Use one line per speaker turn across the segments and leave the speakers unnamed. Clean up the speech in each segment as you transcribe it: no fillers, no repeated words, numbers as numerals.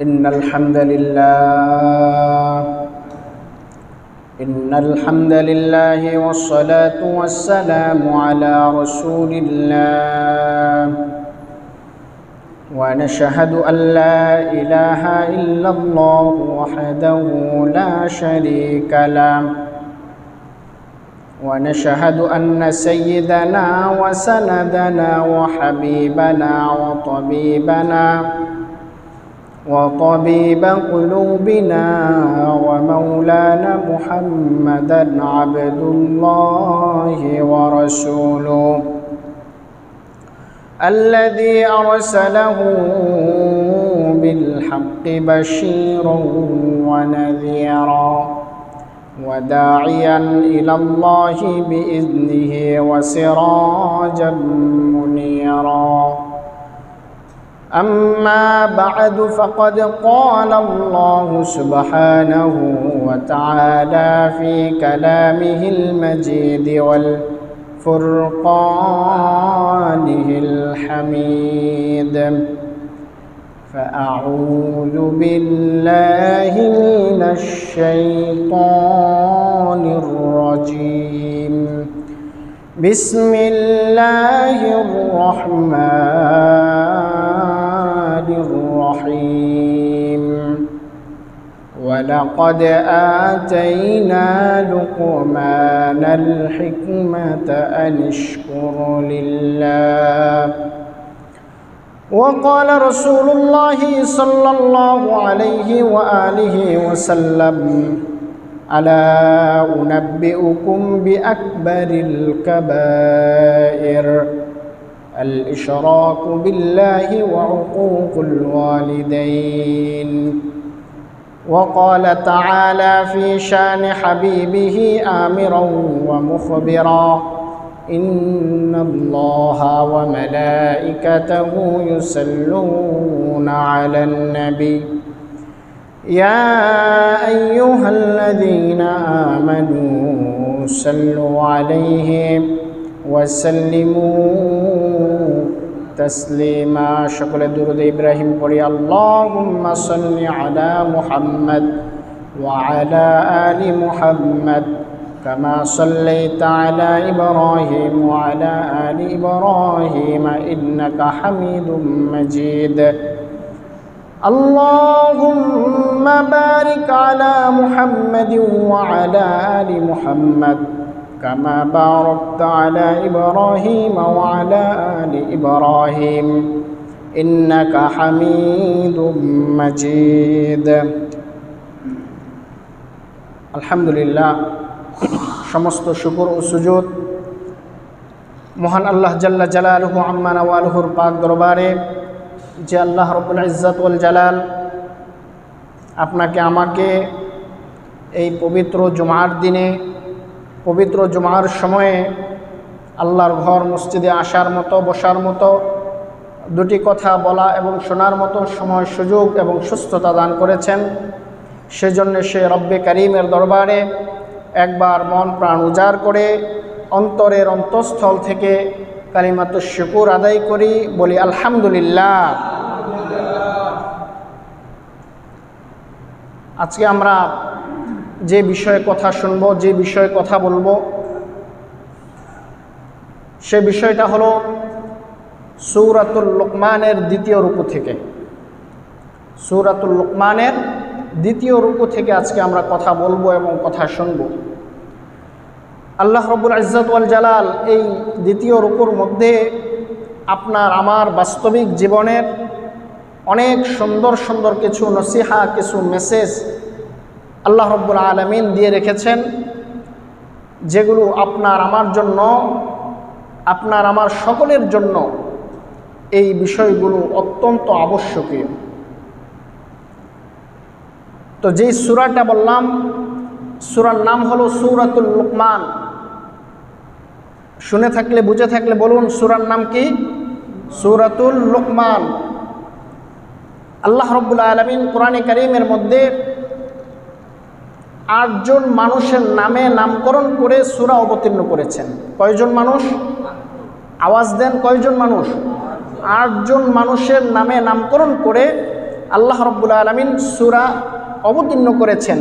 إن الحمد لله والصلاة والسلام على رسول الله ونشهد أن لا إله إلا الله وحده لا شريك له ونشهد أن سيدنا وسندنا وحبيبنا وطبيب قلوبنا ومولانا محمدا عبد الله ورسوله الذي أرسله بالحق بشيرا ونذيرا وداعيا إلى الله بإذنه وسراجا منيرا أما بعد فقد قال الله سبحانه وتعالى في كلامه المجيد والفرقانه الحميد فأعوذ بالله من الشيطان الرجيم بسم الله الرحمن الرحيم ولقد آتينا لقمان الحكمة أن اشكر لله وقال رسول الله صلى الله عليه وآله وسلم ألا أنبئكم بأكبر الكبائر الإشراك بالله وعقوق الوالدين وقال تعالى في شان حبيبه آمرا ومخبرا إن الله وملائكته يصلون على النبي يا أيها الذين آمنوا صلوا عليه وسلموا تسليما شكل درود إبراهيم قولي اللهم صل على محمد وعلى آل محمد كما صليت على إبراهيم وعلى آل إبراهيم إنك حميد مجيد اللهم بارك على محمد وعلى آل محمد كما باركت على إبراهيم وعلى آل إبراهيم إنك حميد مجيد الحمد لله সমস্ত শুকর ও সুজুদ মহান আল্লাহ জাল্লা জালালুহু আম্মা নাওয়ালুহুর পাক দরবারে যে আল্লাহ রব্বুল ইজ্জত ওয়াল জালাল আপনাকে আমাকে এই পবিত্র জুমার দিনে পবিত্র জুমার সময়ে আল্লাহর ঘর মসজিদে আসার মতো বসার মতো দুটি কথা বলা এবং শোনার মতো সময় সুযোগ এবং সুস্থতা দান করেছেন সেজন্য সে রব্বে কারীমের দরবারে একবার মন প্রাণ উজাড় করে অন্তরের অন্তঃস্থল থেকে কালিমাতুশ শুকুর আদায় করি বলি আলহামদুলিল্লাহ। আজকে আমরা যে বিষয়ে কথা শুনব, যে বিষয়ে কথা বলবো, সে বিষয়টা হলো সূরাতুল লুকমানের দ্বিতীয় রুকু থেকে। সূরাতুল লুকমানের দ্বিতীয় রুকু থেকে আজকে আমরা কথা বলবো এবং কথা শুনব। আল্লাহ রব্বুল ইজ্জত ওয়াল জালাল এই দ্বিতীয় রুকুর মধ্যে আপনার আমার বাস্তবিক জীবনের অনেক সুন্দর সুন্দর কিছু নসিহা, কিছু মেসেজ আল্লাহ রব্বুল আলামিন দিয়ে রেখেছেন, যেগুলো আপনার আমার জন্য, আপনার আমার সকলের জন্য এই বিষয়গুলো অত্যন্ত আবশ্যকীয়। তো যেই সূরাটা বললাম, সূরার নাম হলো সূরাতুল লুকমান। শুনে থাকলে বুঝে থাকলে বলুন সূরার নাম কি? সূরাতুল লুকমান। আল্লাহ রাব্বুল আলামিন কোরআনে কারীমের মধ্যে 8 জন মানুষের নামে নামকরণ করে সূরা অবতীর্ণ করেছেন। কয়জন মানুষ? আওয়াজ দেন, কয়জন মানুষ? 8 জন মানুষের নামে নামকরণ করে আল্লাহ রাব্বুল আলামিন সূরা অবতীর্ণ করেছেন।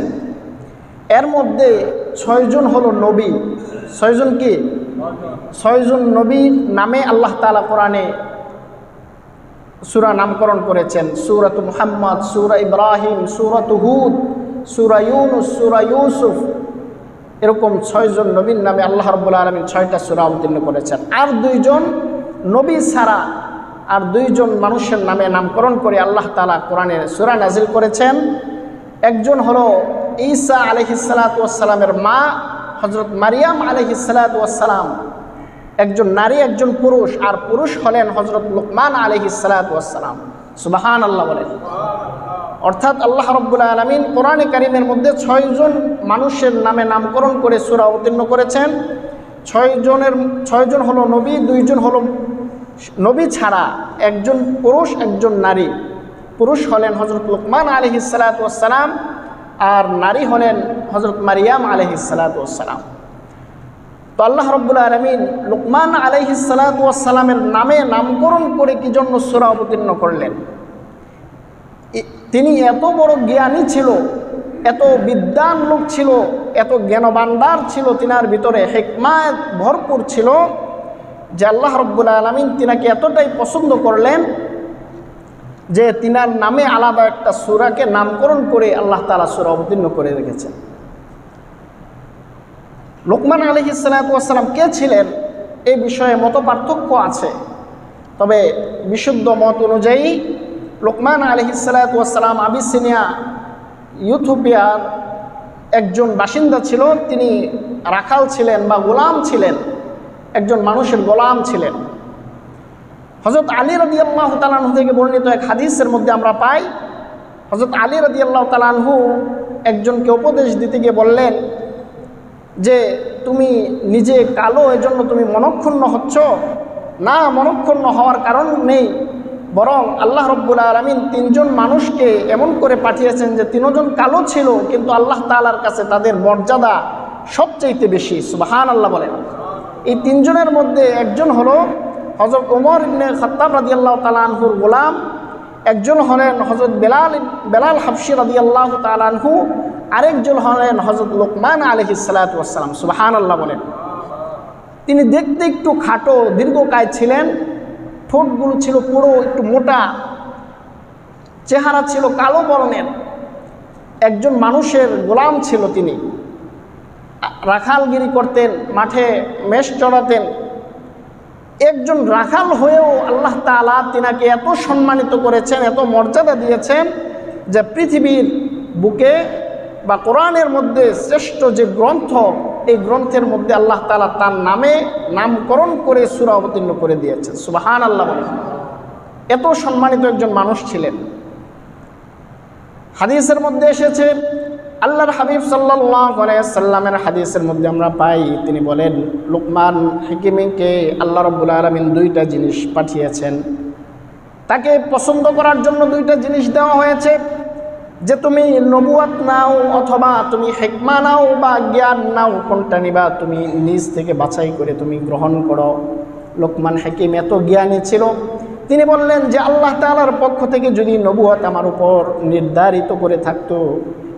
এর মধ্যে 6 জন হলো নবী। 6 জন কি? 6 জন নবীর নামে আল্লাহ তাআলা কোরআনে সূরা নামকরণ করেছেন। সূরাতুল মুহাম্মদ, সূরা ইব্রাহিম, সূরাতুল হুদ, সূরা ইউনুস, সূরা ইউসুফ, এরকম 6 জন নবীর নামে আল্লাহ রাব্বুল আলামিন 6টা সূরা অবতীর্ণ করেছেন। আর 2 জন নবী ছাড়া আর 2 জন মানুষের নামে নামকরণ করে আল্লাহ তাআলা কোরআনে সূরা নাজিল করেছেন। একজন হলো ঈসা আলাইহিস সালাতু ওয়াস সালামের মা হযরত মারিয়াম আলাইহিস সালাতু ওয়াস সালাম, একজন নারী একজন পুরুষ, আর পুরুষ হলেন হযরত লুকমান আলাইহিস সালাতু ওয়াস সালাম। সুবহানাল্লাহ বলেন। অর্থাৎ আল্লাহ রাব্বুল আলামিন কোরআনে কারীমের মধ্যে 6 জন মানুষের নামে নামকরণ করে সূরা অবতীর্ণ করেছেন। 6 জন হলো নবী, 2 জন হলো নবী ছাড়া, একজন পুরুষ একজন নারী। পুরুষ হলেন হযরত লুকমান আলাইহিস সালাতু ওয়াস সালাম, আর নারী হলেন হযরত মারিয়াম আলাইহিস সালাতু ওয়াস সালাম। তো আল্লাহ রাব্বুল আলামিন লুকমান আলাইহিস সালাতু ওয়াস সালামের নামে নামকরণ করে কি জন্য সূরা অবতীর্ণ করলেন? তিনি এত বড় জ্ঞানী ছিল, এত বিদ্বান লোক ছিল, এত জ্ঞানভাণ্ডার ছিল, তিনার ভিতরে হিকমাত ভরপুর ছিল যে আল্লাহ রাব্বুল আলামিন তিনাকে এতটাই পছন্দ করলেন যে তিনার নামে আলাদা একটা সূরাকে নামকরণ করে আল্লাহ তাআলা সূরা অবতীর্ণ করে রেখেছেন। লুকমান আলাইহিস সালাতু ওয়াস সালাম কে ছিলেন এই বিষয়ে মতপার্থক্য আছে, তবে বিশুদ্ধ মত অনুযায়ী লুকমান আলাইহিস সালাতু ওয়াস সালাম আবিসিনিয়া ইথিওপিয়ার একজন বাসিন্দা ছিল। তিনি রাখাল ছিলেন বা গোলাম ছিলেন, একজন মানুষের গোলাম ছিলেন। হযরত আলী রাদিয়াল্লাহু তাআলা আনহু থেকে বর্ণিত এক হাদিসের মধ্যে আমরা পাই, হযরত আলী রাদিয়াল্লাহু তাআলা আনহু একজনকে উপদেশ দিতে গিয়ে বললেন যে তুমি নিজে কালো, এজন্য তুমি মনক্ষুণ্ণ হচ্ছ না। মনক্ষুণ্ণ হওয়ার কারণ নেই, বরং আল্লাহ রাব্বুল আলামিন 3 জন মানুষকে এমন করে পাঠিয়েছেন যে 3 জন কালো ছিল, কিন্তু আল্লাহ তাআলার কাছে তাদের মর্যাদা সবচাইতে বেশি। সুবহানাল্লাহ বলেন। এই 3 জনের মধ্যে একজন হলো হযরত ওমর ইবনে খাত্তাব রাদিয়াল্লাহু তাআলা আনহুর গোলাম, একজন হলেন হযরত বেলাল হাবশী রাদিয়াল্লাহু তাআলা আনহু, আরেকজন হলেন হযরত লুকমান আলাইহিস সালাতু ওয়াস সালাম। সুবহানাল্লাহ বলেন। তিনি দেখতে একটু খাটো দীর্ঘকায় ছিলেন, ঠোঁটগুলো ছিল পুরো একটু মোটা, চেহারা ছিল কালো বর্ণের, একজন মানুষের গোলাম ছিল। তিনি রাখালগিরি করতেন, মাঠে মেষ চড়াতেন। একজন রাখাল হয়েও আল্লাহ তাআলা তিনাকে এত সম্মানিত করেছেন, এত মর্যাদা দিয়েছেন যে পৃথিবীর বুকে বা কোরআনের মধ্যে শ্রেষ্ঠ যে গ্রন্থ, এই গ্রন্থের মধ্যে আল্লাহ তাআলা তার নামে নামকরণ করে সূরা অবতীর্ণ করে দিয়েছেন। সুবহানাল্লাহ বলেন। এত সম্মানিত একজন মানুষ ছিলেন। হাদিসের মধ্যে এসেছে, আল্লাহর হাবিব সাল্লাল্লাহু আলাইহি ওয়াসাল্লামের হাদিসের মধ্যে আমরা পাই, তিনি বলেন লুকমান হাকিমকে আল্লাহ রাব্বুল আলামিন 2টা জিনিস পাঠিয়েছেন। তাকে পছন্দ করার জন্য 2টা জিনিস দেওয়া হয়েছে, যে তুমি নবুয়াত নাও অথবা তুমি হিকমা নাও বা জ্ঞান নাও, কোনটা নিবা তুমি নিজ থেকে বাছাই করে তুমি গ্রহণ করো। লুকমান হাকিম এত জ্ঞানী ছিল, তিনি বললেন যে আল্লাহ তাআলার পক্ষ থেকে যদি নবুয়াত আমার উপর নির্ধারিত করে থাকতো,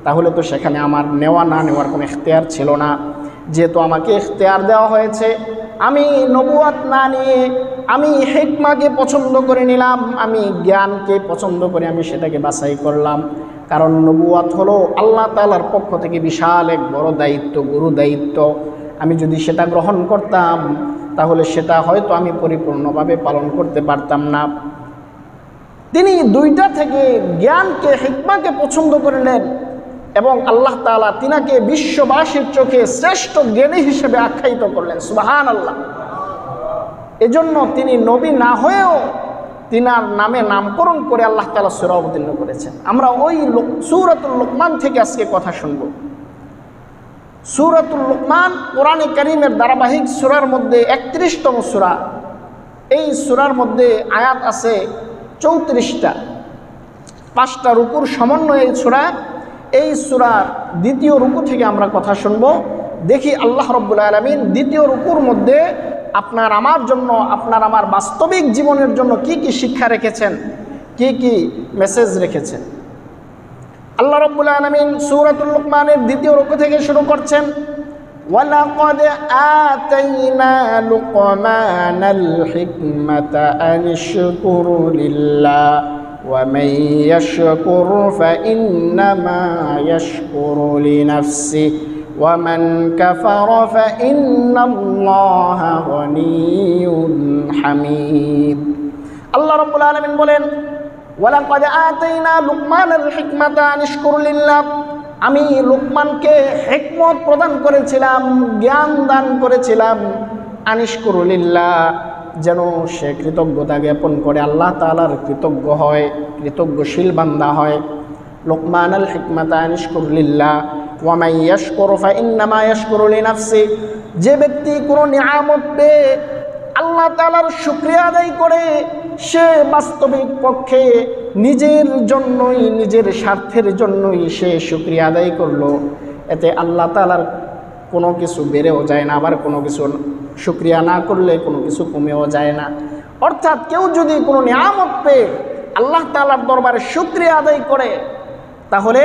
তাহলে তো সেখানে আমার নেওয়া না নেওয়ার কোনো ইখতিয়ার ছিল না। যেহেতু আমাকে ইখতিয়ার দেওয়া হয়েছে, আমি নবুয়াত না নিয়ে আমি হিকমাকে পছন্দ করে নিলাম, আমি জ্ঞানকে পছন্দ করে আমি সেটাকে বাছাই করলাম। কারণ নবুয়াত হলো আল্লাহ তাআলার পক্ষ থেকে বিশাল এক বড় দায়িত্ব, গুরু দায়িত্ব। আমি যদি সেটা গ্রহণ করতাম তাহলে সেটা হয়তো আমি পরিপূর্ণভাবে পালন করতে পারতাম না। তিনি 2টা থেকে জ্ঞানকে, হিকমাকে পছন্দ করলেন এবং আল্লাহ তাআলা তিনাকে বিশ্ববাসীর চোখে শ্রেষ্ঠ জ্ঞানী হিসেবে আখ্যায়িত করলেন। সুবহানাল্লাহ। এজন্য তিনি নবী না হয়েও তিনার নামে নামকরণ করে আল্লাহ তাআলা সূরা অবতীর্ণ করেছেন। আমরা ওই সূরাতুল লুকমান থেকে আজকে কথা শুনব। সূরাতুল লুকমান কোরআনে কারীমের ধারাবাহিক সূরার মধ্যে 31তম সূরা। এই সূরার মধ্যে আয়াত আছে 34টা, 5টা রুকুর সমন্বয়ে এই সূরা। এই সূরার 2য় রুকু থেকে আমরা কথা শুনব। দেখি আল্লাহ রাব্বুল আলামিন 2য় রুকুর মধ্যে আপনার আমার জন্য, আপনার আমার বাস্তবিক জীবনের জন্য কি কি শিক্ষা রেখেছেন, কি কি মেসেজ রেখেছেন। আল্লাহ রাব্বুল আলামিন সূরাতুল লুকমানের দ্বিতীয় রুকু থেকে শুরু করছেন, ওয়ালাকাদ আতাইনা লুকমানাল হিকমাতা আনিশকুর লিল্লাহ ওয়া মান ইয়াশকুর ফাইন্নামা ইয়াশকুরু লিনাফসিহি ওয়া মান কাফারা ফাইন্নাল্লাহা গনিয়্যুন হামিদ। আল্লাহ রাব্বুল আলামিন বলেন, ওয়ালাকাদ আতাইনা লুকমানাল হিকমাতা আনিশকুর লিল্লাহ, আমি লুকমানকে হিকমত প্রদান করেছিলাম, জ্ঞান দান করেছিলাম। আনিশকুর লিল্লাহ, যেন সে কৃতজ্ঞতা জ্ঞাপন করে আল্লাহ তাআলার কৃতজ্ঞ হয়, কৃতজ্ঞশীল বান্দা হয়। লুকমানাল হিকমাতা আনিশকুর লিল্লাহ ওয়া মান ইয়াশকুরু ফাইন্নামা ইয়াশকুরু লিনাফসিহি, যে ব্যক্তি কোনো নিয়ামত পেয়ে আল্লাহ তাআলার শুকরিয়া আদায় করে সে বাস্তবিক পক্ষে নিজের জন্যই, নিজের স্বার্থের জন্যই সে শুকরিয়া আদায় করলো। এতে আল্লাহ তাআলার কোনো কিছু বেড়েও যায় না, আবার কোনো কিছু শুকরিয়া না করলে কোনো কিছু কমেও যায় না। অর্থাৎ কেউ যদি কোনো নিয়ামত পেয়ে আল্লাহ তাআলার দরবারে শুকরিয়া আদায় করে তাহলে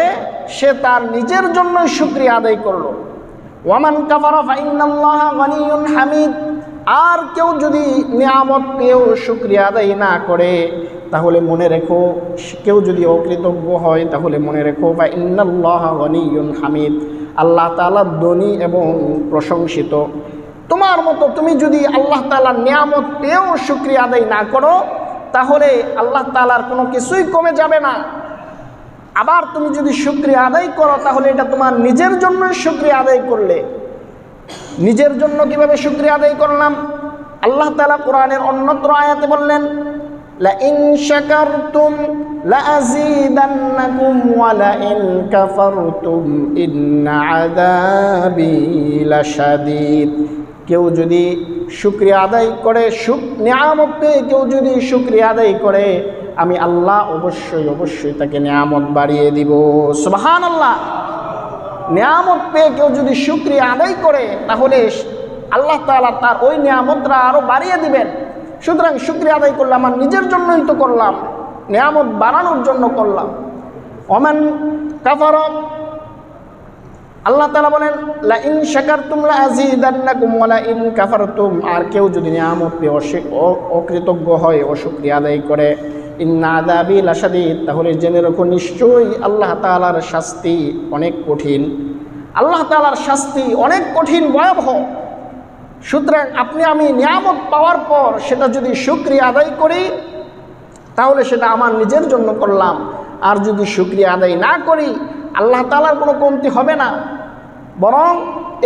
সে তার নিজের জন্যই শুকরিয়া আদায় করলো। ওয়ামান কাফারা ফাইন্নাল্লাহা গনিয়্যুন হামিদ, আর কেউ যদি নিয়ামত পেয়েও শুকরিয়া আদায় না করে তাহলে মনে রেখো, কেউ যদি অকৃতজ্ঞ হয় তাহলে মনে রেখো ফাইন্নাল্লাহা গনিয়্যুন হামিদ, আল্লাহ তাআলা ধনী এবং প্রশংসিত। তোমার মতো তুমি যদি আল্লাহ তাআলার নিয়ামত পেয়েও শুকরিয়া আদায় না করো তাহলে আল্লাহ তাআলার কোনো কিছুই কমে যাবে না। আবার তুমি যদি শুকরিয়া আদায় করো তাহলে এটা তোমার নিজের জন্যই শুকরিয়া আদায় করলে। নিজের জন্য কিভাবে শুকরিয়া আদায় করলাম? আল্লাহ তাআলা কোরআনের অন্যত্র আয়াতে বললেন, লা ইন শাকারতুম লা আযীদান্নাকুম ওয়া লা ইন কাফারতুম ইন্না আযাবি লাশাদীদ। কেউ যদি শুকরিয়া আদায় করে, নিয়ামত পেয়ে কেউ যদি শুকরিয়া আদায় করে, আমি আল্লাহ অবশ্যই অবশ্যই তাকে নিয়ামত বাড়িয়ে দিব। সুবহানাল্লাহ। নিয়ামত পেয়ে কেউ যদি শুকরিয়া আদায় করে তাহলে আল্লাহ তাআলা তার ওই নিয়ামতটা আরও বাড়িয়ে দিবেন। সুতরাং শুকরিয়া আদায় করলে আমার নিজের জন্যই তো করলাম, নিয়ামত বাড়ানোর জন্য করলাম। ওমান কাফারা, আল্লাহ তাআলা বলেন, লা ইন শাকারতুম লা আযীদান্নাকুম ওয়া লা ইন কাফারতুম, আর কেউ যদি নিয়ামত পেয়ে অকৃতজ্ঞ হয়, অশুকরিয়া আদায় করে, ইন্না আযাবি লাশাদীদ, তাহলে জেনে রাখো নিশ্চয়ই আল্লাহ তাআলার শাস্তি অনেক কঠিন। আল্লাহ তাআলার শাস্তি অনেক কঠিন, ভয়াবহ। সুতরাং আপনি আমি নিয়ামত পাওয়ার পর সেটা যদি শুকরিয়া আদায় করি তাহলে সেটা আমার নিজের জন্য করলাম, আর যদি শুকরিয়া আদায় না করি আল্লাহ তাআলার কোনো কমতি হবে না, বরং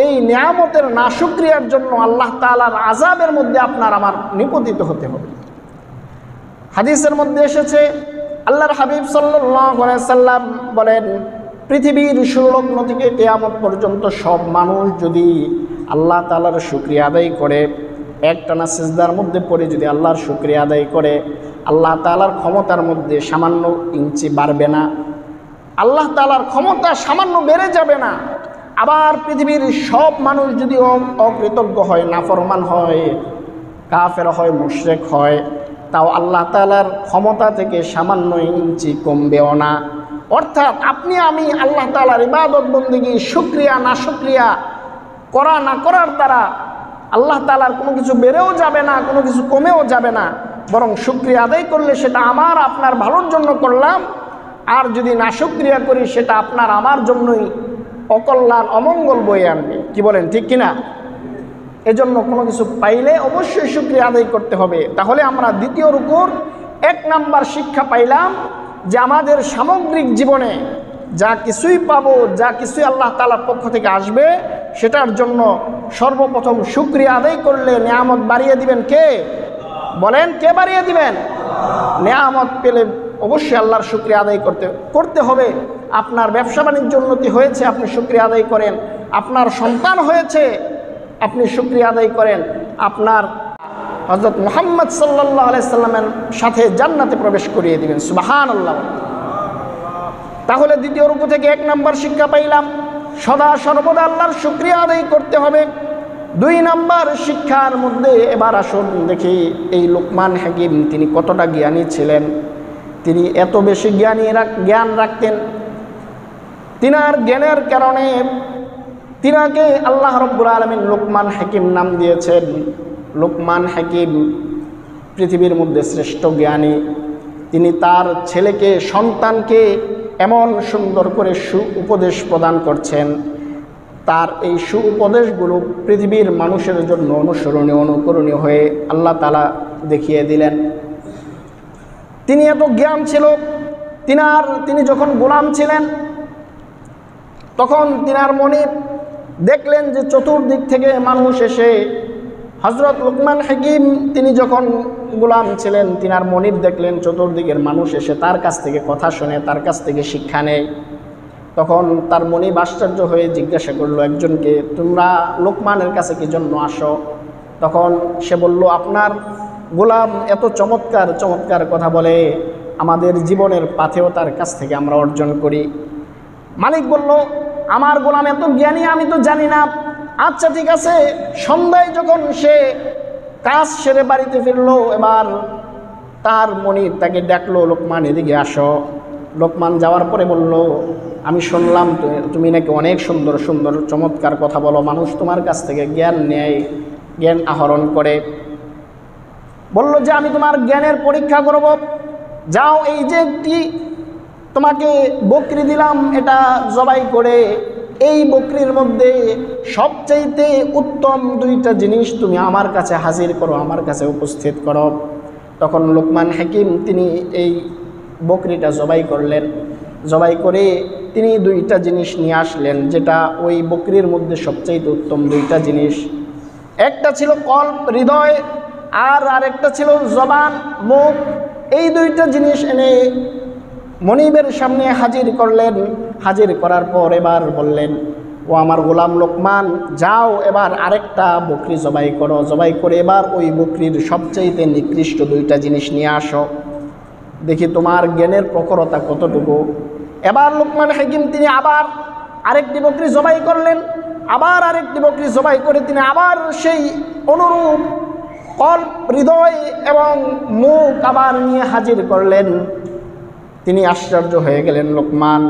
এই নিয়ামতের নাশুকরিয়ার জন্য আল্লাহ তাআলার আযাবের মধ্যে আপনার আমার নিপতিত হতে হবে। হাদিসের মধ্যে এসেছে, আল্লাহর হাবিব সাল্লাল্লাহু আলাইহি সাল্লাম বলেন, পৃথিবীর সুলগ্ন থেকে কিয়ামত পর্যন্ত সব মানুষ যদি আল্লাহ তাআলার শুকরিয়া আদায় করে, একটানা সিজদার মধ্যে পড়ে যদি আল্লাহর শুকরিয়া আদায় করে, আল্লাহ তাআলার ক্ষমতার মধ্যে সামান্য ইঞ্চি বাড়বে না, আল্লাহ তাআলার ক্ষমতা সামান্য বেড়ে যাবে না। আবার পৃথিবীর সব মানুষ যদি অকৃতজ্ঞ হয়, নাফরমান হয়, কাফের হয়, মুশরিক হয়, তাও আল্লাহ তাআলার ক্ষমতা থেকে সামান্য ইঞ্চি কমবেও না। অর্থাৎ আপনি আমি আল্লাহ তাআলার ইবাদত বন্দেগী শুকরিয়া না শুকরিয়া করা না করার দ্বারা আল্লাহ তাআলার কোনো কিছু বেড়েও যাবে না, কোনো কিছু কমেও যাবে না, বরং শুকরিয়া আদায় করলে সেটা আমার আপনার ভালোর জন্য করলাম, আর যদি না শুকরিয়া করি সেটা আপনার আমার জন্যই অকল্যাণ অমঙ্গল বয়ে আনবে। কি বলেন, ঠিক কিনা? এজন্য কোনো কিছু পাইলে অবশ্যই শুকরিয়া আদায় করতে হবে। তাহলে আমরা দ্বিতীয় রুকুর 1 নাম্বার শিক্ষা পাইলাম যে আমাদের সামগ্রিক জীবনে যা কিছুই পাবো, যা কিছুই আল্লাহ তাআলার পক্ষ থেকে আসবে, সেটার জন্য সর্বপ্রথম শুকরিয়া আদায় করলে নিয়ামত বাড়িয়ে দিবেন কে? বলেন, কে বাড়িয়ে দিবেন? নিয়ামত পেলে অবশ্যই আল্লাহর শুকরিয়া আদায় করতে হবে। আপনার ব্যবসা বাণিজ্য উন্নতি হয়েছে, আপনি শুকরিয়া আদায় করেন। আপনার সন্তান হয়েছে, আপনি শুকরিয়া আদায় করেন। আপনার হযরত মুহাম্মদ সাল্লাল্লাহু আলাইহি সাল্লামের সাথে জান্নাতে প্রবেশ করিয়ে দিবেন। সুবহানাল্লাহ। তাহলে দ্বিতীয় রুকু থেকে 1 নাম্বার শিক্ষা পাইলাম, সদা সর্বদা আল্লাহর শুকরিয়া আদায় করতে হবে। 2 নাম্বার শিক্ষার মধ্যে এবার আসুন দেখি এই লুকমান হাকিম তিনি কতটা জ্ঞানী ছিলেন। তিনি এত বেশি জ্ঞান রাখতেন। তিনার জ্ঞানের কারণে তিনাকে আল্লাহ রাব্বুল আলামিন লোকমান হাকিম নাম দিয়েছেন। লোকমান হাকিম পৃথিবীর মধ্যে শ্রেষ্ঠ জ্ঞানী। তিনি তার ছেলেকে, সন্তানকে এমন সুন্দর করে উপদেশ প্রদান করছেন, তার এই উপদেশগুলো পৃথিবীর মানুষের জন্য অনুসরণীয়, অনুকরণীয় হয়ে আল্লাহ তাআলা দেখিয়ে দিলেন। তিনি এত জ্ঞান ছিল। তিনি যখন গোলাম ছিলেন তখন তিনার মনে দেখলেন যে চতুর্দিক থেকে মানুষ এসে, হযরত লোকমান হাকিম তিনি যখন গোলাম ছিলেন তিনার মনিব দেখলেন চতুর্দিকের মানুষ এসে তার কাছ থেকে কথা শুনে, তার কাছ থেকে শিক্ষা নেয়। তখন তার মনিব আশ্চর্য হয়ে জিজ্ঞাসা করলো একজনকে, তোমরা লোকমানের কাছে কি জন্য আসো? তখন সে বলল, আপনার গোলাম এত চমৎকার চমৎকার কথা বলে, আমাদের জীবনের পাথেও তার কাছ থেকে আমরা অর্জন করি। মালিক বলল, আমার গোলাম এত জ্ঞানী, আমি তো জানি না। আচ্ছা ঠিক আছে। সন্ধ্যায় যখন সে কাজ সেরে বাড়িতে ফিরলো, এবার তার মনিব তাকে ডাকলো, লোকমান এদিকে আসো। লোকমান যাওয়ার পরে বলল, আমি শুনলাম তুমি নাকি অনেক সুন্দর সুন্দর চমৎকার কথা বলো, মানুষ তোমার কাছ থেকে জ্ঞান নেয়, জ্ঞান আহরণ করে। বলল যে আমি তোমার জ্ঞানের পরীক্ষা করব। যাও, এই যে একটি তোমাকে বকরি দিলাম, এটা জবাই করে এই বকরির মধ্যে সবচাইতে উত্তম দুইটা জিনিস তুমি আমার কাছে হাজির করো, আমার কাছে উপস্থিত করো। তখন লোকমান হাকিম তিনি এই বকরিটা জবাই করলেন। জবাই করে তিনি দুইটা জিনিস নিয়ে আসলেন, যেটা ওই বকরির মধ্যে সবচাইতে উত্তম দুইটা জিনিস। একটা ছিল কল্প, হৃদয়, আর আরেকটা ছিল জবান, মুখ। এই দুইটা জিনিস এনে মনিবের সামনে হাজির করলেন। হাজির করার পর এবার বললেন, ও আমার গোলাম লোকমান, যাও এবার আরেকটা বকরি জবাই করো। জবাই করে এবার ওই বকরির সবচাইতে নিকৃষ্ট দুইটা জিনিস নিয়ে আসো, দেখি তোমার জ্ঞানের প্রখরতা কতটুকু। এবার লোকমান হাকিম তিনি আবার আরেকটি বকরি জবাই করলেন। আবার আরেকটি বকরি জবাই করে তিনি আবার সেই অনুরূপ কল্প, হৃদয় এবং মুখ আবার নিয়ে হাজির করলেন। তিনি আশ্চর্য হয়ে গেলেন, লোকমান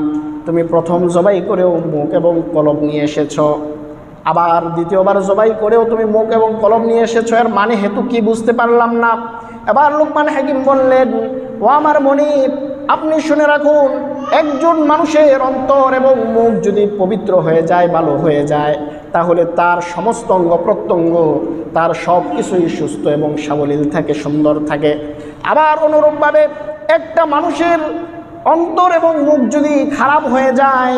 তুমি প্রথম জবাই করেও মুখ এবং কলব নিয়ে এসেছ, আবার দ্বিতীয়বার জবাই করেও তুমি মুখ এবং কলব নিয়ে এসেছ, এর মানে হেতু কি বুঝতে পারলাম না। এবার লোকমান হাকিম বললেন, ও আমার মনিব, আপনি শুনে রাখুন, একজন মানুষের অন্তর এবং মুখ যদি পবিত্র হয়ে যায়, ভালো হয়ে যায়, তাহলে তার সমস্ত অঙ্গ প্রত্যঙ্গ, তার সব কিছুই সুস্থ এবং সাবলীল থাকে, সুন্দর থাকে। আবার অনুরূপভাবে একটা মানুষের অন্তর এবং মুখ যদি খারাপ হয়ে যায়,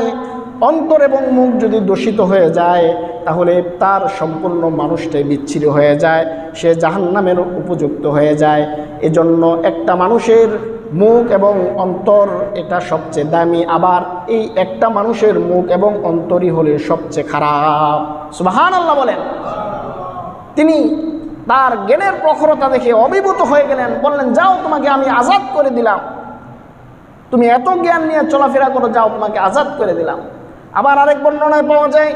অন্তর এবং মুখ যদি দূষিত হয়ে যায়, তাহলে তার সম্পূর্ণ মানুষটাই বিচ্ছিন্ন হয়ে যায়, সে জাহান্নামের উপযুক্ত হয়ে যায়। এজন্য একটা মানুষের মুখ এবং অন্তর এটা সবচেয়ে দামি। আবার এই একটা মানুষের মুখ এবং অন্তরই হলে সবচেয়ে খারাপ। সুবহানাল্লাহ বলেন। তিনি তার জ্ঞানের প্রখরতা দেখে অভিভূত হয়ে গেলেন। বললেন, যাও, তোমাকে আমি আজাদ করে দিলাম, তুমি এত জ্ঞান নিয়ে চলাফেরা করো, যাও, তোমাকে আজাদ করে দিলাম। আবার আরেক বর্ণনায় পাওয়া যায়,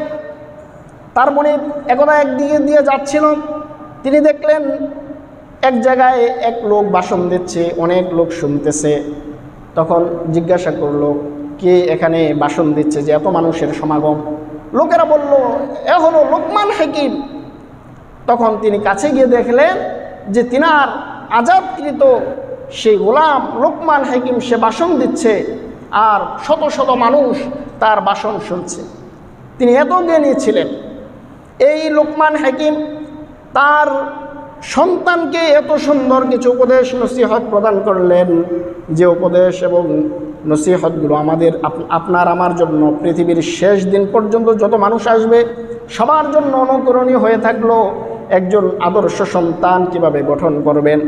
তার মনে একদা একদিকে দিয়ে যাচ্ছিল, তিনি দেখলেন এক জায়গায় এক লোক ভাষণ দিচ্ছে, অনেক লোক শুনতেছে। তখন জিজ্ঞাসা করলো, কে এখানে ভাষণ দিচ্ছে যে এত মানুষের সমাগম? লোকেরা বলল, এ হলো লোকমান হাকিম। তখন তিনি কাছে গিয়ে দেখলেন যে তিনার আজাদকৃত সেই গোলাম লোকমান হাকিম সে ভাষণ দিচ্ছে, আর শত শত মানুষ তার ভাষণ শুনছে। তিনি এত জ্ঞানী ছিলেন। এই লোকমান হাকিম তার সন্তানকে এত সুন্দর কিছু উপদেশ নসিহত প্রদান করলেন, যে উপদেশ এবং নসিহতগুলো আমাদের আপনার আমার জন্য পৃথিবীর শেষ দিন পর্যন্ত যত মানুষ আসবে সবার জন্য অনুকরণীয় হয়ে থাকলো। একজন আদর্শ সন্তান কিভাবে গঠন করবেন,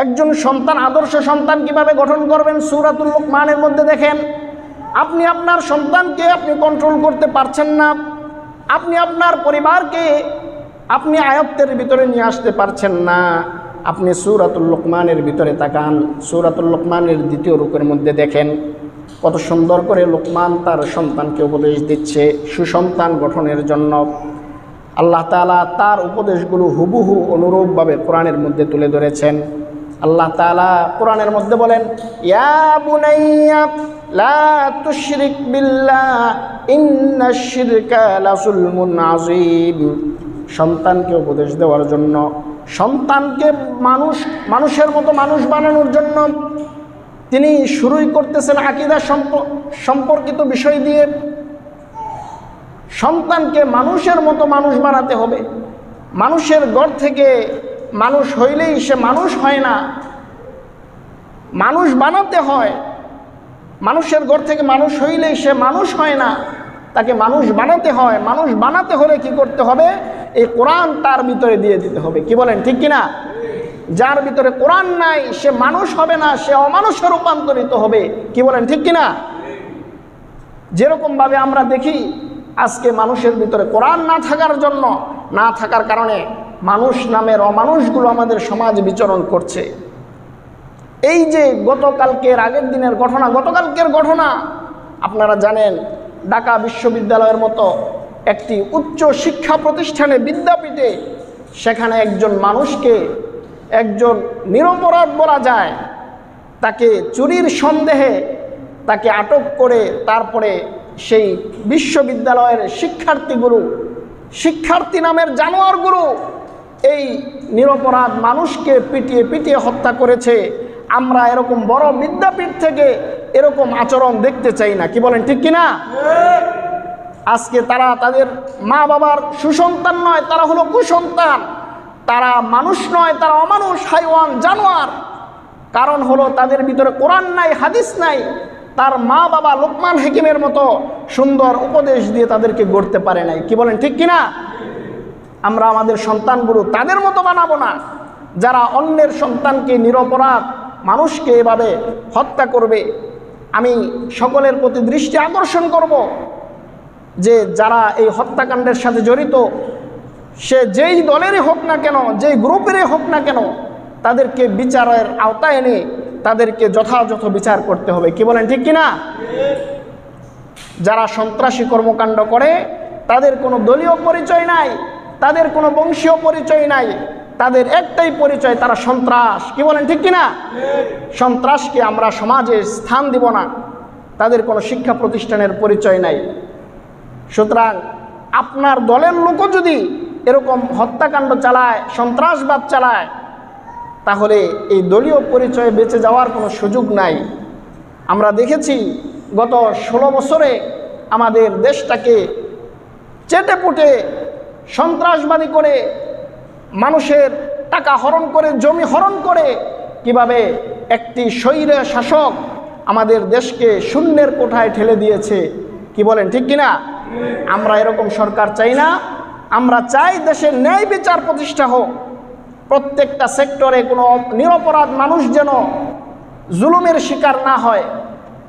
একজন সন্তান আদর্শ সন্তান কিভাবে গঠন করবেন, সূরাতুল লুকমানের মধ্যে দেখেন। আপনি আপনার সন্তানকে আপনি কন্ট্রোল করতে পারছেন না, আপনি আপনার পরিবারকে আপনি আয়ত্তের ভিতরে নিয়ে আসতে পারছেন না। আপনি সূরাতুল লুকমানের ভিতরে তাকান, সূরাতুল লুকমানের দ্বিতীয় রূপের মধ্যে দেখেন কত সুন্দর করে লোকমান তার সন্তানকে উপদেশ দিচ্ছে সুসন্তান গঠনের জন্য। আল্লাহ তাআলা তার উপদেশগুলো হুবহু অনুরূপভাবে কোরআনের মধ্যে তুলে ধরেছেন। আল্লাহ তাআলা কোরআনের মধ্যে বলেন, ইয়া বুনাইয়া লা তুশরিক বিল্লাহ ইন্নাশ শিরকা লাযুলমুন আযীম। সন্তানকে উপদেশ দেওয়ার জন্য, সন্তানকে মানুষের মতো মানুষ বানানোর জন্য তিনি শুরুই করতেছেন আকীদা সম্পর্কিত বিষয় দিয়ে। সন্তানকে মানুষের মতো মানুষ বানাতে হবে। মানুষের ঘর থেকে মানুষ হইলেই সে মানুষ হয় না, মানুষ বানাতে হয়। মানুষের ঘর থেকে মানুষ হইলেই সে মানুষ হয় না, তাকে মানুষ বানাতে হয়। মানুষ বানাতে হলে কি করতে হবে? এই কোরআন তার ভিতরে দিয়ে দিতে হবে। কি বলেন, ঠিক কিনা? যার ভিতরে কোরআন নাই সে মানুষ হবে না, সে অমানুষে রূপান্তরিত হবে। কি বলেন, ঠিক কিনা? যেরকমভাবে আমরা দেখি আজকে মানুষের ভিতরে কোরআন না থাকার কারণে মানুষ নামের অমানুষগুলো আমাদের সমাজে বিচরণ করছে। এই যে গতকালকের ঘটনা আপনারা জানেন, ঢাকা বিশ্ববিদ্যালয়ের মতো একটি উচ্চ শিক্ষা প্রতিষ্ঠানে, বিদ্যাপীঠে, সেখানে একজন মানুষকে, একজন নিরপরাধ বলা যায়, তাকে চুরির সন্দেহে তাকে আটক করে তারপরে সেই বিশ্ববিদ্যালয়ের শিক্ষার্থী নামের জানোয়ারগুলো এই নিরপরাধ মানুষকে পিটিয়ে হত্যা করেছে। আমরা এরকম বড় বিদ্যাপীঠ থেকে এরকম আচরণ দেখতে চাই না। কি বলেন, ঠিক কিনা? আজকে তারা তাদের মা বাবার সুসন্তান নয়, তারা হলো কুসন্তান। তারা মানুষ নয়, তারা অমানুষ, হাইওয়ান, জানোয়ার। কারণ হলো তাদের ভিতরে কোরআন নাই, হাদিস নাই। তার মা বাবা লোকমান হাকিমের মতো সুন্দর উপদেশ দিয়ে তাদেরকে গড়তে পারে নাই। কি বলেন, ঠিক কিনা? আমরা আমাদের সন্তানগুলো তাদের মতো বানাবো না, যারা অন্যের সন্তানকে, নিরপরাধ মানুষকে এভাবে হত্যা করবে। আমি সকলের প্রতি দৃষ্টি আকর্ষণ করব যে যারা এই হত্যাকাণ্ডের সাথে জড়িত, সে যেই দলেরই হোক না কেন, যেই গ্রুপেরই হোক না কেন, তাদেরকে বিচারের আওতায় এনে তাদেরকে যথাযথ বিচার করতে হবে। কি বলেন, ঠিক কিনা? যারা সন্ত্রাসী কর্মকাণ্ড করে তাদের কোনো দলীয় পরিচয় নাই, তাদের কোনো বংশীয় পরিচয় নাই, তাদের একটাই পরিচয়, তারা সন্ত্রাস। কি বলেন, ঠিক কিনা? সন্ত্রাসকে আমরা সমাজে স্থান দিব না, তাদের কোনো শিক্ষা প্রতিষ্ঠানের পরিচয় নাই। সুতরাং আপনার দলের লোকও যদি এরকম হত্যাকাণ্ড চালায়, সন্ত্রাসবাদ চালায়, তাহলে এই দলীয় পরিচয়ে বেঁচে যাওয়ার কোনো সুযোগ নাই। আমরা দেখেছি গত 16 বছরে আমাদের দেশটাকে চেটেপুটে সন্ত্রাসবাদী করে, মানুষের টাকা হরণ করে, জমি হরণ করে কিভাবে একটি স্বৈর শাসক আমাদের দেশকে শূন্যের কোঠায় ঠেলে দিয়েছে। কি বলেন, ঠিক কিনা? আমরা এরকম সরকার চাই না। আমরা চাই দেশের ন্যায় বিচার প্রতিষ্ঠা হোক। প্রত্যেকটা সেক্টরে কোনো নিরপরাধ মানুষ যেন জুলুমের শিকার না হয়,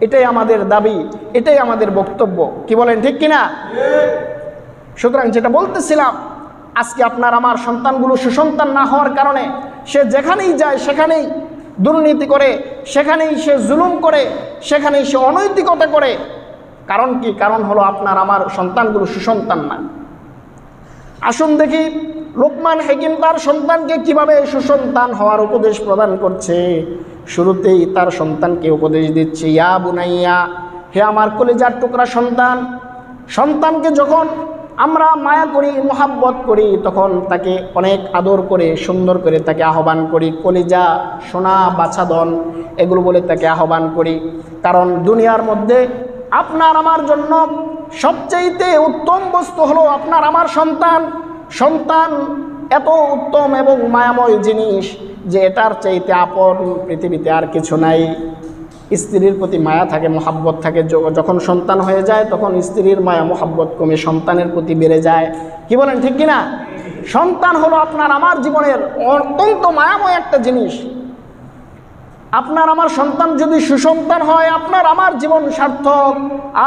এটাই আমাদের দাবি, এটাই আমাদের বক্তব্য। কি বলেন, ঠিক কিনা? সুতরাং যেটা বলতেছিলাম, আজকে আপনার আমার সন্তানগুলো সুসন্তান না হওয়ার কারণে সে যেখানেই যায় সেখানেই দুর্নীতি করে, সেখানেই সে জুলুম করে, সেখানেই সে অনৈতিকতা করে। কারণ কি? কারণ হলো আপনার আমার সন্তানগুলো সুসন্তান না। আসুন দেখি লোকমান হাকিম তার সন্তানকে কিভাবে সুসন্তান হওয়ার উপদেশ প্রদান করছে। শুরুতেই তার সন্তানকে উপদেশ দিচ্ছে, ইয়া বুনাইয়া, হে আমার কলিজার টুকরা সন্তান। সন্তানকে যখন আমরা মায়া করি, মোহাব্বত করি, তখন তাকে অনেক আদর করে, সুন্দর করে তাকে আহ্বান করি, কলিজা, সোনা, বাছাধন, এগুলো বলে তাকে আহ্বান করি। কারণ দুনিয়ার মধ্যে আপনার আমার জন্য সবচাইতে উত্তম বস্তু হলো আপনার আমার সন্তান। সন্তান এত উত্তম এবং মায়াময় জিনিস যে এটার চাইতে আপন পৃথিবীতে আর কিছু নাই। স্ত্রীর প্রতি মায়া থাকে, মোহাব্বত থাকে। যখন সন্তান হয়ে যায় তখন স্ত্রীর মায়া মোহাব্বত কমে সন্তানের প্রতি বেড়ে যায়। কি বলেন, ঠিক কিনা? সন্তান হলো আপনার আমার জীবনের অত্যন্ত মায়াময় একটা জিনিস। আপনার আমার সন্তান যদি সুসন্তান হয়, আপনার আমার জীবন সার্থক।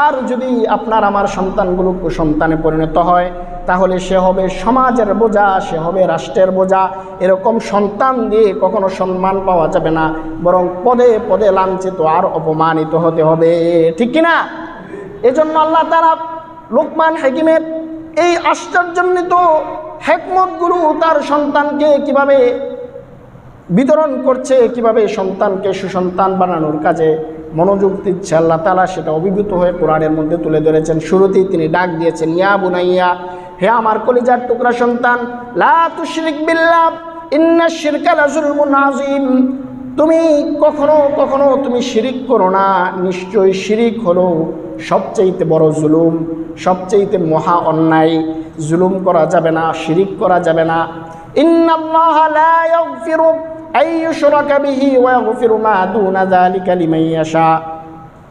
আর যদি আপনার আমার সন্তানগুলো কুসন্তানে পরিণত হয়, তাহলে সে হবে সমাজের বোঝা, সে হবে রাষ্ট্রের বোঝা। এরকম সন্তান দিয়ে কখনো সম্মান পাওয়া যাবে না, বরং পদে পদে লাঞ্ছিত আর অপমানিত হতে হবে। ঠিক কিনা? এজন্য আল্লাহ তাআলা লোকমান হাকিমের এই আশ্চর্যান্বিত হিকমতগুলো তার সন্তানকে কিভাবে বিতরণ করছে, কিভাবে সন্তানকে সুসন্তান বানানোর কাজে মনোযোগ দিচ্ছে আল্লাহ তাআলা সেটা অভিভূত হয়ে কোরআনের মধ্যে তুলে ধরেছেন। শুরুতেই তিনি ডাক দিয়েছেন, ইয়া বুনাইয়া, হে আমার কলিজার টুকরা সন্তান, লা তুশরিক বিল্লাহ ইন্নাশ শিরকা লাযুলমুন আযীম, তুমি কখনো কখনো তুমি শিরিক করো না, নিশ্চয়ই শিরিক হলো সবচেয়ে বড় জুলুম, সবচেয়ে মহা অন্যায়। জুলুম করা যাবে না, শিরিক করা যাবে না। ইন্নাল্লাহা লা ইয়াগফিরু আন ইউশরাকা বিহি ওয়া ইয়াগফিরু মা দুনা যালিকা লিমান ইয়াশা।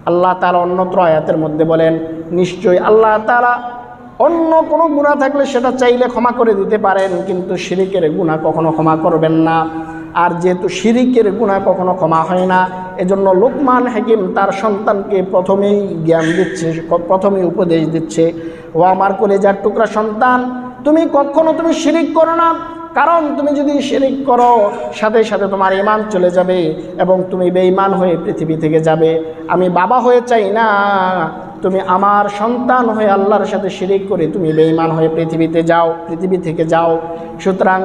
আল্লাহ তাআলা অন্যত্র আয়াতের মধ্যে বলেন, নিশ্চয়ই আল্লাহ তাআলা অন্য কোনো গুনাহ থাকলে সেটা চাইলে ক্ষমা করে দিতে পারেন, কিন্তু শিরিকের গুনাহ কখনো ক্ষমা করবেন না। আর যেহেতু শিরিকের গুনাহ কখনো ক্ষমা হয় না, এজন্য লোকমান হাকিম তার সন্তানকে প্রথমেই জ্ঞান দিচ্ছে, প্রথমেই উপদেশ দিচ্ছে, ও আমার কলিজার টুকরা সন্তান, তুমি কখনো তুমি শিরিক করো না, কারণ তুমি যদি শিরিক করো সাথে সাথে তোমার ঈমান চলে যাবে এবং তুমি বেঈমান হয়ে পৃথিবী থেকে যাবে। আমি বাবা হয়ে চাই না তুমি আমার সন্তান হয়ে আল্লাহর সাথে শিরিক করে তুমি বেঈমান হয়ে পৃথিবী থেকে যাও। সুতরাং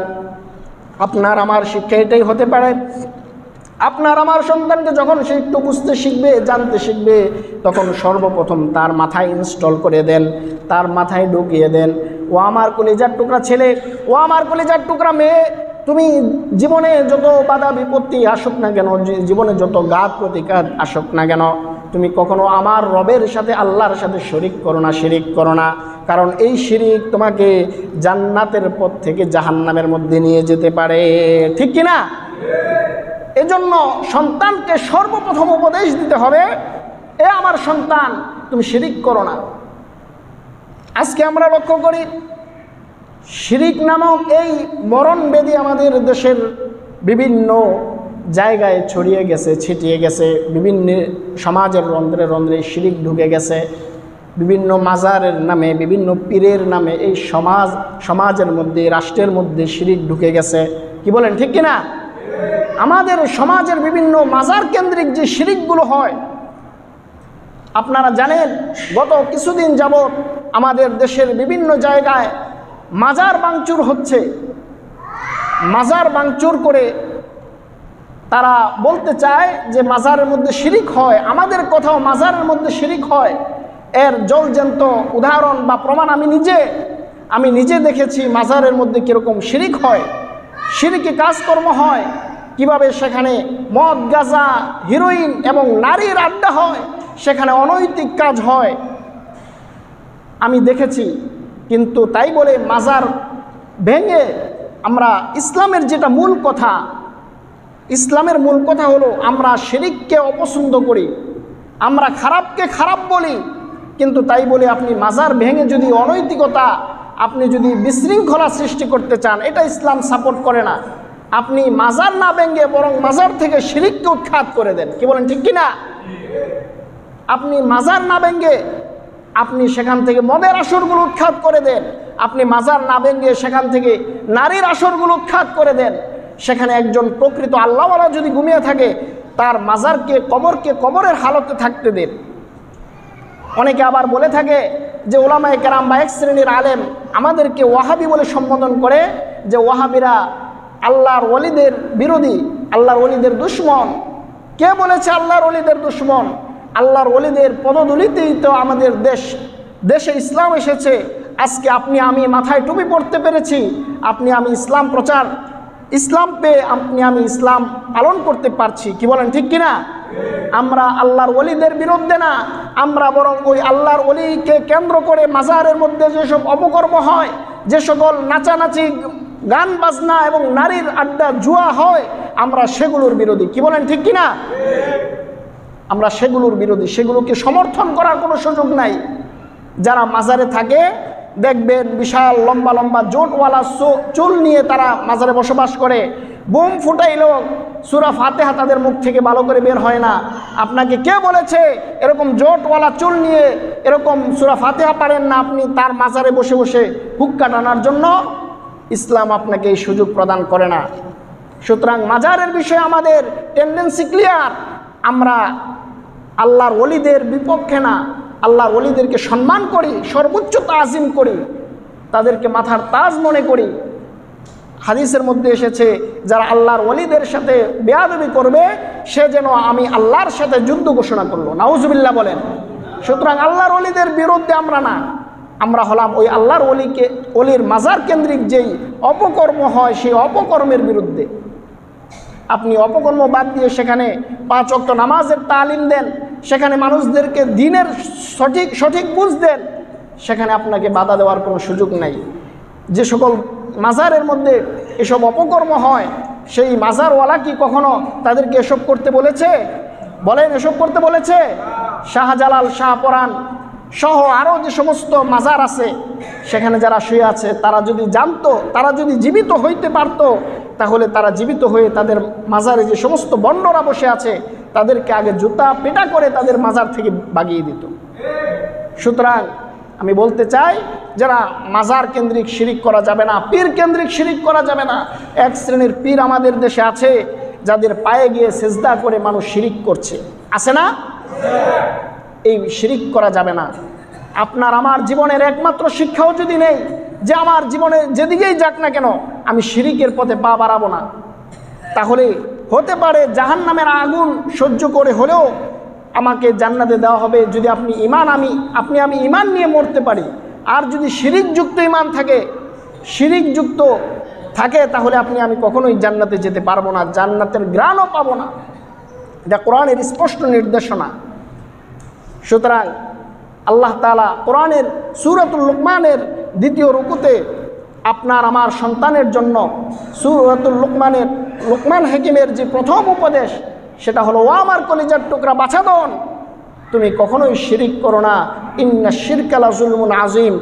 আপনার আমার শিক্ষা এটাই হতে পারে, আপনার আমার সন্তানকে যখন সে একটু বুঝতে শিখবে, জানতে শিখবে, তখন সর্বপ্রথম তার মাথায় ইনস্টল করে দেন, তার মাথায় ঢুকিয়ে দেন, ও আমার কলিজার টুকরা ছেলে, ও আমার কলিজার টুকরা মেয়ে, তুমি জীবনে যত বাধা বিপত্তি আসুক না কেন, জীবনে যত ঘাত প্রতিঘাত আসুক না কেন, তুমি কখনো আমার রবের সাথে আল্লাহর সাথে শিরিক করো না, কারণ এই শিরিক তোমাকে জান্নাতের পথ থেকে জাহান্নামের মধ্যে নিয়ে যেতে পারে। ঠিক কি না? এজন্য সন্তানকে সর্বপ্রথম উপদেশ দিতে হবে, এ আমার সন্তান তুমি শিরিক করো না। আজকে আমরা লক্ষ্য করি শিরিক নামক এই মরণ ব্যাধি আমাদের দেশের বিভিন্ন জায়গায় ছড়িয়ে গেছে, ছিটিয়ে গেছে, বিভিন্ন সমাজের রন্ধ্রে রন্ধ্রে শিরিক ঢুকে গেছে, বিভিন্ন মাজারের নামে, বিভিন্ন পীরের নামে এই সমাজের মধ্যে, রাষ্ট্রের মধ্যে শিরিক ঢুকে গেছে। কি বলেন, ঠিক কিনা? আমাদের সমাজের বিভিন্ন মাজার কেন্দ্রিক যে শিরিকগুলো হয়, আপনারা জানেন গত কিছুদিন যাবৎ আমাদের দেশের বিভিন্ন জায়গায় মাজার ভাঙচুর হচ্ছে। মাজার ভাঙচুর করে তারা বলতে চায় যে মাজারের মধ্যে শিরিক হয়, আমাদের কোথাও মাজারের মধ্যে শিরিক হয়। এর জলজ্যান্ত উদাহরণ বা প্রমাণ আমি নিজে দেখেছি মাজারের মধ্যে কীরকম শিরিক হয়, শিরিকি কাজকর্ম হয়, কিভাবে সেখানে মদ, গাঁজা, হিরোইন এবং নারীর আড্ডা হয়, সেখানে অনৈতিক কাজ হয়, আমি দেখেছি। কিন্তু তাই বলে মাজার ভেঙে আমরা ইসলামের যেটা মূল কথা, ইসলামের মূল কথা হলো আমরা শিরিককে অপছন্দ করি, আমরা খারাপকে খারাপ বলি, কিন্তু তাই বলে আপনি মাজার ভেঙে যদি অনৈতিকতা, আপনি যদি বিশৃঙ্খলা সৃষ্টি করতে চান, এটা ইসলাম সাপোর্ট করে না। আপনি মাজার না ভেঙে বরং মাজার থেকে শিরিককে উৎখাত করে দেন। কি বলেন, ঠিক কিনা? আপনি মাজার না ভেঙে আপনি সেখান থেকে মদের আসরগুলো উৎখাত করে দেন, আপনি মাজার না ভেঙে সেখান থেকে নারীর আসরগুলো উৎখাত করে দেন। সেখানে একজন প্রকৃত আল্লাহওয়ালা যদি ঘুমিয়ে থাকে, তার মাজারকে, কবরকে কবরের হালতে থাকতে দেন। অনেকে আবার বলে থাকে যে ওলামায়ে কেরাম বা এক শ্রেণীর আলেম আমাদেরকে ওয়াহাবি বলে সম্বোধন করে, যে ওয়াহাবিরা আল্লাহর ওলিদের বিরোধী, আল্লাহর ওলিদের দুশ্মন। কে বলেছে আল্লাহর ওলিদের দুশ্মন? আল্লাহর ওলিদের পদধূলিতেই তো আমাদের দেশে ইসলাম এসেছে। আজকে আপনি আমি মাথায় টুপি পড়তে পেরেছি, আপনি আমি ইসলাম পেয়ে আমি ইসলাম পালন করতে পারছি। কি বলেন, ঠিক কিনা? আমরা আল্লাহর ওলিদের বিরুদ্ধে না, আমরা বরং ওই আল্লাহর ওলিকে কেন্দ্র করে মাজারের মধ্যে যেসব অপকর্ম হয়, যে সকল নাচানাচি, গান বাজনা এবং নারীর আড্ডা, জুয়া হয়, আমরা সেগুলোর বিরোধী। কি বলেন, ঠিক কিনা? আমরা সেগুলোর বিরোধী, সেগুলোকে সমর্থন করার কোনো সুযোগ নাই। যারা মাজারে থাকে দেখবেন বিশাল লম্বা লম্বা জোটওয়ালা চুল নিয়ে তারা মাজারে বসবাস করে, বুম ফুটাইলেও সূরা ফাতিহা তাদের মুখ থেকে ভালো করে বের হয় না। আপনাকে কে বলেছে এরকম জোটওয়ালা চুল নিয়ে এরকম সূরা ফাতিহা পারেন না আপনি তার মাজারে বসে বসে হুক্কা টানার জন্য? ইসলাম আপনাকে এই সুযোগ প্রদান করে না। সুতরাং মাজারের বিষয়ে আমাদের টেন্ডেন্সি ক্লিয়ার, আমরা আল্লাহর ওলিদের বিপক্ষে না, আল্লাহর ওলিদেরকে সম্মান করি, সর্বোচ্চ তাজিম করি, তাদেরকে মাথার তাজ মনে করি। হাদিসের মধ্যে এসেছে, যারা আল্লাহর ওলিদের সাথে বেয়াদবি করবে সে যেন আমি আল্লাহর সাথে যুদ্ধ ঘোষণা করলো। নাউজুবিল্লাহ বলেন। সুতরাং আল্লাহর ওলিদের বিরুদ্ধে আমরা না, আমরা হলাম ওই আল্লাহর ওলির মাজার কেন্দ্রিক যেই অপকর্ম হয় সেই অপকর্মের বিরুদ্ধে। আপনি অপকর্ম বাদ দিয়ে সেখানে 5 ওয়াক্ত নামাজের তালিম দেন, সেখানে মানুষদেরকে দ্বীনের সঠিক বুঝ দেন, সেখানে আপনাকে বাধা দেওয়ার কোনো সুযোগ নাই। যে সকল মাজারের মধ্যে এসব অপকর্ম হয় সেই মাজারওয়ালা কি কখনো তাদেরকে এসব করতে বলেছে? বলেন, এসব করতে বলেছে? শাহজালাল, শাহপরাণ সহ আরও যে সমস্ত মাজার আছে সেখানে যারা শুয়ে আছে তারা যদি জানতো, তারা যদি জীবিত হইতে পারত, তাহলে তারা জীবিত হয়ে তাদের মাজারে যে সমস্ত বন্ডরা বসে আছে তাদেরকে আগে জুতা পেটা করে তাদের মাজার থেকে বাগিয়ে দিত। সুতরাং আমি বলতে চাই, যারা মাজার কেন্দ্রিক শিরিক করা যাবে না, পীর কেন্দ্রিক শিরিক করা যাবে না। এক শ্রেণীর পীর আমাদের দেশে আছে যাদের পায়ে গিয়ে সেজদা করে মানুষ শিরিক করছে, আছে না? এই শিরিক করা যাবে না। আপনার আমার জীবনের একমাত্র শিক্ষাও যদি নেই যে আমার জীবনে যেদিকেই যাক না কেন আমি শিরিকের পথে পা বাড়াবো না, তাহলে হতে পারে জাহান্নামের আগুন সহ্য করে হলেও আমাকে জান্নাতে দেওয়া হবে যদি আমি ঈমান নিয়ে মরতে পারি। আর যদি শিরিকযুক্ত ঈমান থাকে, শিরিকযুক্ত থাকে, তাহলে আমি কখনোই জান্নাতে যেতে পারবো না, জান্নাতের ঘ্রাণও পাবো না। এটা কোরআনের স্পষ্ট নির্দেশনা। সুতরাং আল্লাহ তাআলা কোরআনের সূরাতুল লুকমানের 2য় রুকুতে আপনার আমার সন্তানের জন্য সূরাতুল লুকমান হাকিমের যে প্রথম উপদেশ সেটা হলো, ও আমার কলিজার টুকরা বাছাধন, তুমি কখনোই শিরিক করো না। ইন্না শিরকা লাযুলমুন আযীম,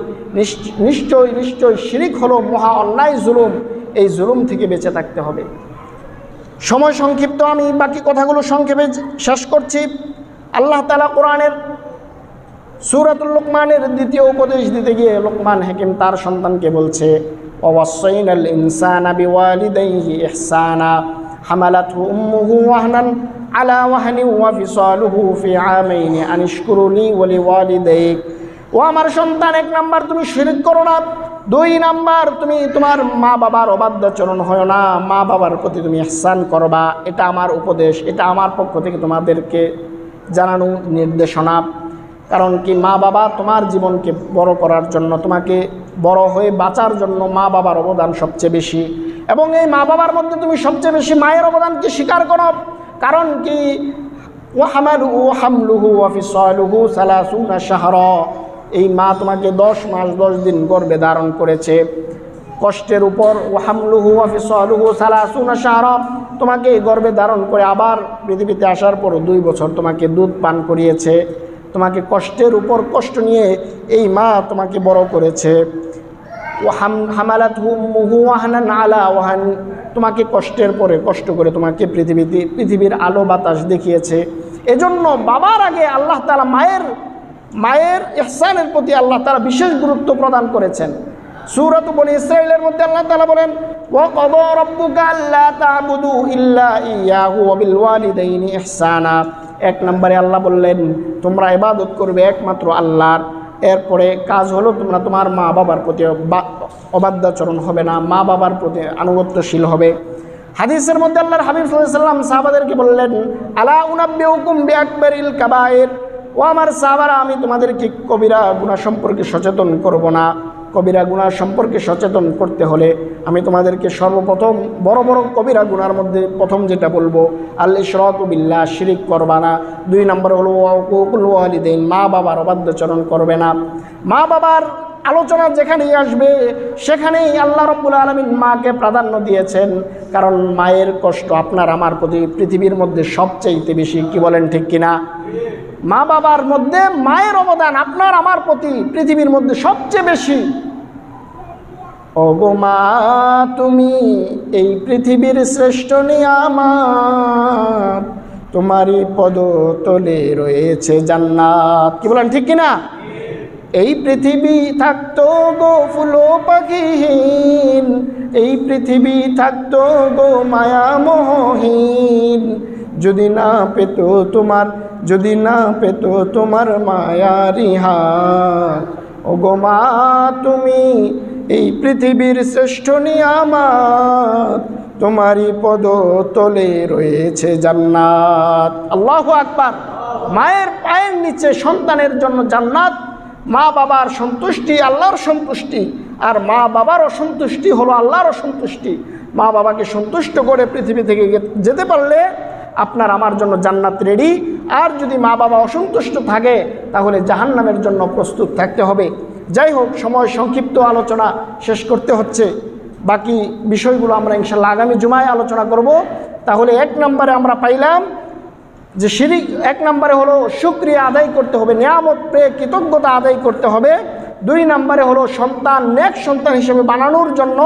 নিশ্চয় শিরিক হলো মহা অন্যায় জুলুম। এই জুলুম থেকে বেঁচে থাকতে হবে। সময় সংক্ষিপ্ত, আমি বাকি কথাগুলো সংক্ষেপে শেষ করছি। আল্লাহ তাআলা কোরআনের সূরাতুল লুকমানের 2য় উপদেশ দিতে গিয়ে লুকমান হাকিম তার সন্তানকে বলছে, ওয়াসাইনাল ইনসানা বিওয়ালিদাইহি ইহসানা হামালাতহু উম্মুহু ওয়াহনান আলা ওয়াহনিন ওয়া ফিসালুহু ফি আমাইনি আনিশকুরু লি ওয়া লিওয়ালিদাইক। ও আমার সন্তান, 1 নাম্বার তুমি শিরক করো না, 2 নাম্বার তুমি তোমার মা বাবার অবাধ্যাচরণ হয় না, মা বাবার প্রতি তুমি ইহসান করবা। এটা আমার উপদেশ, এটা আমার পক্ষ থেকে তোমাদেরকে জানানো নির্দেশনা। কারণ কি, মা বাবা তোমার জীবনকে বড় করার জন্য, তোমাকে বড় হয়ে বাঁচার জন্য মা বাবার অবদান সবচেয়ে বেশি। এবং এই মা বাবার মধ্যে তুমি সবচেয়ে বেশি মায়ের অবদানকে স্বীকার করো। কারণ কি, হামলুহু ওয়া ফিসালুহু 30 শাহরা, এই মা তোমাকে 10 মাস 10 দিন গর্ভে ধারণ করেছে কষ্টের উপর। হামলুহু ওয়া ফিসালুহু 30 শাহরা, তোমাকে গর্ভে ধারণ করে আবার পৃথিবীতে আসার পর 2 বছর তোমাকে দুধ পান করিয়েছে। তোমাকে কষ্টের উপর কষ্ট নিয়ে এই মা তোমাকে বড় করেছে। হামালাতহু উম্মুহু ওয়াহনান আলা ওয়াহন, তোমাকে কষ্টের পরে কষ্ট করে তোমাকে পৃথিবীর আলো বাতাস দেখিয়েছে। এজন্য বাবার আগে আল্লাহ তাআলা মায়ের ইহসানের প্রতি আল্লাহ তাআলা বিশেষ গুরুত্ব প্রদান করেছেন। সূরাত বনী ইসরাঈলের মধ্যে আল্লাহ তাআলা বলেন, ওয়া ক্বাদা রাব্বুকা আল্লা তা'বুদু ইল্লা ইয়্যাহু ওয়া বিল ওয়ালিদাইনি ইহসানা। 1 নম্বরে আল্লাহ বললেন তোমরা ইবাদত করবে একমাত্র আল্লাহর। এরপরে কাজ হলো তোমরা তোমার মা বাবার প্রতি অবাধ্যাচরণ হবে না, মা বাবার প্রতি আনুগত্যশীল হবে। হাদিসের মধ্যে আল্লাহর হাবিব সাল্লাল্লাহু আলাইহি ওয়াসাল্লাম সাহাবাদেরকে বললেন, আলা উনাব্বিউকুম বিআকবারিল কাবায়ের, ও আমার সাহাবারা, আমি তোমাদেরকে কবিরা গুনাহ সম্পর্কে সচেতন করব না। কবিরা গুনাহ সম্পর্কে সচেতন করতে হলে আমি তোমাদেরকে সর্বপ্রথম বড় বড় কবিরা গুনার মধ্যে প্রথম যেটা বলবো, আল ইশরাকু বিল্লাহ, শিরিক করবা না। 2 নম্বর হলো ওয়াকুল ওয়ালিদাইন, মা বাবার অবাধ্যচরণ করবে না। মা বাবার আলোচনা যেখানেই আসবে সেখানেই আল্লাহ রাব্বুল আলামিন মাকে প্রাধান্য দিয়েছেন। কারণ মায়ের কষ্ট আপনার আমার প্রতি পৃথিবীর মধ্যে সবচেয়ে বেশি। কি বলেন, ঠিক কিনা? মা বাবার মধ্যে মায়ের অবদান আপনার আমার প্রতি পৃথিবীর মধ্যে সবচেয়ে বেশি। ওগো মা, তুমি এই পৃথিবীর শ্রেষ্ঠ নিয়ামত, তোমারই পদতলে রয়েছে জান্নাত। কি বলেন, ঠিক কিনা? এই পৃথিবী থাকতো গো ফুল পাখিহীন, এই পৃথিবী থাকতো গো মায়া মোহহীন, যদি না পেত তোমার মায়ারি হাত। ওগো মা, তুমি এই পৃথিবীর শ্রেষ্ঠ নিয়ামত, তোমারই পদতলে রয়েছে জান্নাত। আল্লাহু আকবার। মায়ের পায়ের নিচে সন্তানের জন্য জান্নাত, মা বাবার সন্তুষ্টি আল্লাহর সন্তুষ্টি, আর মা বাবার অসন্তুষ্টি হলো আল্লাহর অসন্তুষ্টি। মা বাবাকে সন্তুষ্ট করে পৃথিবী থেকে যেতে পারলে আপনার আমার জন্য জান্নাত রেডি। আর যদি মা বাবা অসন্তুষ্ট থাকে তাহলে জাহান্নামের জন্য প্রস্তুত থাকতে হবে। যাই হোক, সময় সংক্ষিপ্ত, আলোচনা শেষ করতে হচ্ছে। বাকি বিষয়গুলো আমরা ইনশাল্লাহ আগামী জুমায় আলোচনা করব। তাহলে 1 নম্বরে আমরা পাইলাম যে শিরিক, 1 নম্বরে হলো শুকরিয়া আদায় করতে হবে, নিয়ামত পেয়ে কৃতজ্ঞতা আদায় করতে হবে। 2 নম্বরে হলো সন্তান নেক সন্তান হিসেবে বানানোর জন্য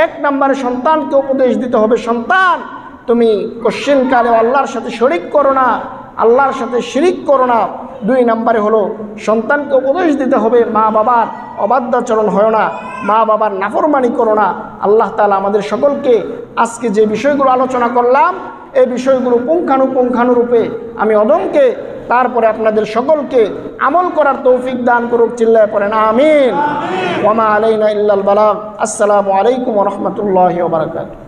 1 নম্বরে সন্তানকে উপদেশ দিতে হবে, সন্তান তুমি কোশ্চিনকালে আল্লাহর সাথে শরিক করো না, আল্লাহর সাথে শিরিক করো না। 2 নম্বরে হলো সন্তানকে উপদেশ দিতে হবে মা বাবার অবাধ্যাচরণ হয় না, মা বাবার নাফরমানি করো না। আল্লাহ তাআলা আমাদের সকলকে আজকে যে বিষয়গুলো আলোচনা করলাম এই বিষয়গুলো পুঙ্খানুপুঙ্খানুরূপে আমি অদমকে, তারপরে আপনাদের সকলকে আমল করার তৌফিক দান করুক। চিল্লায় পড়েন আমিন। ওয়া মা আলাইনা ইল্লাল বালাগ। আসসালামু আলাইকুম ওয়া রাহমাতুল্লাহি ওয়া বারাকাতুহু।